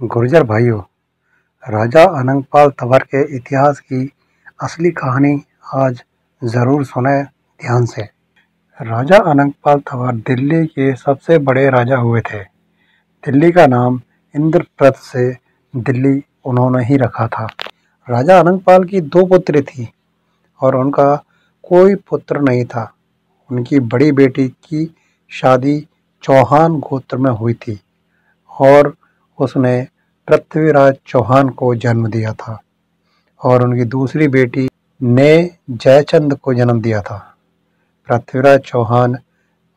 गुर्जर भाइयों, राजा अनंगपाल तंवर के इतिहास की असली कहानी आज ज़रूर सुने ध्यान से। राजा अनंगपाल तंवर दिल्ली के सबसे बड़े राजा हुए थे। दिल्ली का नाम इंद्रप्रस्थ से दिल्ली उन्होंने ही रखा था। राजा अनंगपाल की 2 पुत्री थी और उनका कोई पुत्र नहीं था। उनकी बड़ी बेटी की शादी चौहान गोत्र में हुई थी और उसने पृथ्वीराज चौहान को जन्म दिया था और उनकी दूसरी बेटी ने जयचंद को जन्म दिया था। पृथ्वीराज चौहान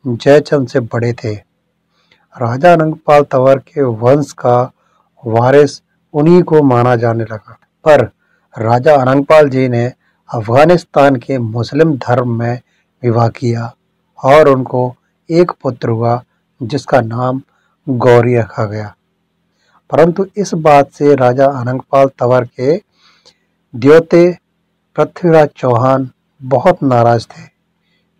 जयचंद से बड़े थे। राजा अनंगपाल तंवर के वंश का वारिस उन्हीं को माना जाने लगा, पर राजा अनंगपाल जी ने अफगानिस्तान के मुस्लिम धर्म में विवाह किया और उनको एक पुत्र हुआ जिसका नाम गौरी रखा गया। परंतु इस बात से राजा अनंगपाल तंवर के द्योते पृथ्वीराज चौहान बहुत नाराज थे,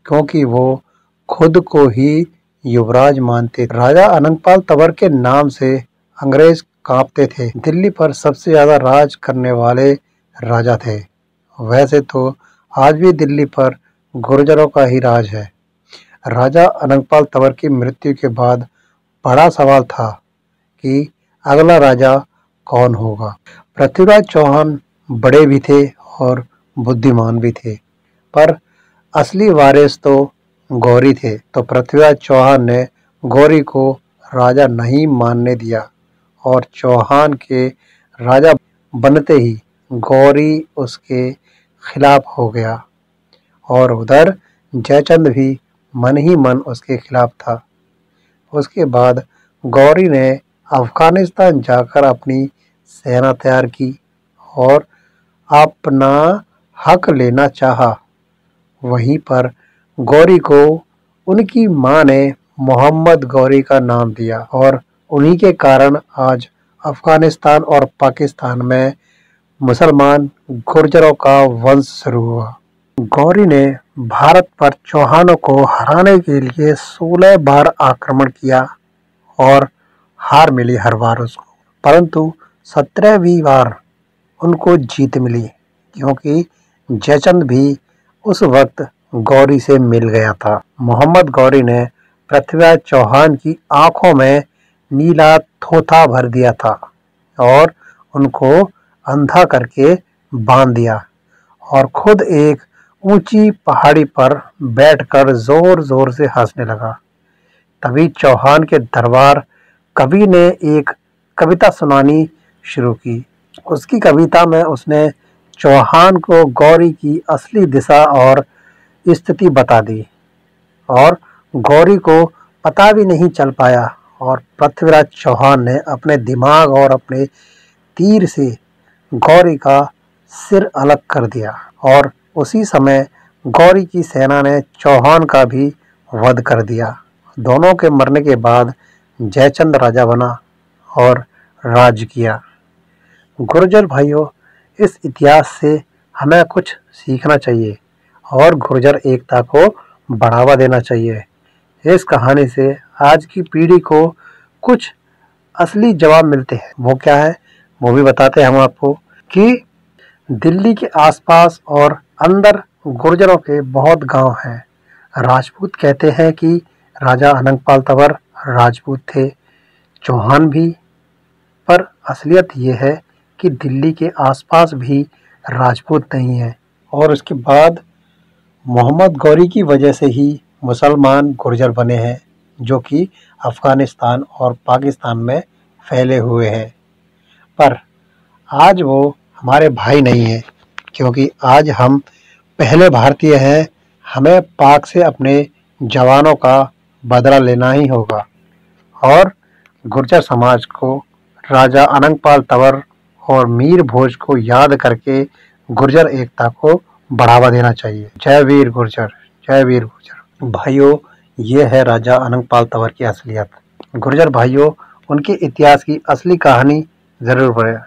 क्योंकि वो खुद को ही युवराज मानते थे। राजा अनंगपाल तंवर के नाम से अंग्रेज कांपते थे। दिल्ली पर सबसे ज्यादा राज करने वाले राजा थे। वैसे तो आज भी दिल्ली पर गुर्जरों का ही राज है। राजा अनंगपाल तंवर की मृत्यु के बाद बड़ा सवाल था कि अगला राजा कौन होगा। पृथ्वीराज चौहान बड़े भी थे और बुद्धिमान भी थे, पर असली वारिस तो गौरी थे। तो पृथ्वीराज चौहान ने गौरी को राजा नहीं मानने दिया और चौहान के राजा बनते ही गौरी उसके खिलाफ हो गया और उधर जयचंद भी मन ही मन उसके खिलाफ था। उसके बाद गौरी ने अफगानिस्तान जाकर अपनी सेना तैयार की और अपना हक लेना चाहा। वहीं पर गौरी को उनकी मां ने मोहम्मद गौरी का नाम दिया और उन्हीं के कारण आज अफगानिस्तान और पाकिस्तान में मुसलमान गुर्जरों का वंश शुरू हुआ। गौरी ने भारत पर चौहानों को हराने के लिए 16 बार आक्रमण किया और हार मिली हर बार उसको, परंतु 17वीं बार उनको जीत मिली, क्योंकि जयचंद भी उस वक्त गौरी से मिल गया था। मोहम्मद गौरी ने पृथ्वीराज चौहान की आंखों में नीला थोथा भर दिया था और उनको अंधा करके बांध दिया और खुद एक ऊंची पहाड़ी पर बैठकर जोर जोर से हंसने लगा। तभी चौहान के दरबार कवि ने एक कविता सुनानी शुरू की। उसकी कविता में उसने चौहान को गौरी की असली दिशा और स्थिति बता दी और गौरी को पता भी नहीं चल पाया और पृथ्वीराज चौहान ने अपने दिमाग और अपने तीर से गौरी का सिर अलग कर दिया और उसी समय गौरी की सेना ने चौहान का भी वध कर दिया। दोनों के मरने के बाद जयचंद राजा बना और राज किया। गुर्जर भाइयों, इस इतिहास से हमें कुछ सीखना चाहिए और गुर्जर एकता को बढ़ावा देना चाहिए। इस कहानी से आज की पीढ़ी को कुछ असली जवाब मिलते हैं। वो क्या है, वो भी बताते हैं हम आपको कि दिल्ली के आसपास और अंदर गुर्जरों के बहुत गांव हैं। राजपूत कहते हैं कि राजा अनंगपाल तंवर राजपूत थे, चौहान भी, पर असलियत ये है कि दिल्ली के आसपास भी राजपूत नहीं है और उसके बाद मोहम्मद गौरी की वजह से ही मुसलमान गुर्जर बने हैं, जो कि अफगानिस्तान और पाकिस्तान में फैले हुए हैं। पर आज वो हमारे भाई नहीं है, क्योंकि आज हम पहले भारतीय हैं। हमें पाक से अपने जवानों का बदला लेना ही होगा और गुर्जर समाज को राजा अनंगपाल तंवर और मीर भोज को याद करके गुर्जर एकता को बढ़ावा देना चाहिए। जय वीर गुर्जर, जय वीर गुर्जर। भाइयों, ये है राजा अनंगपाल तंवर की असलियत। गुर्जर भाइयों, उनके इतिहास की असली कहानी जरूर पढ़ें।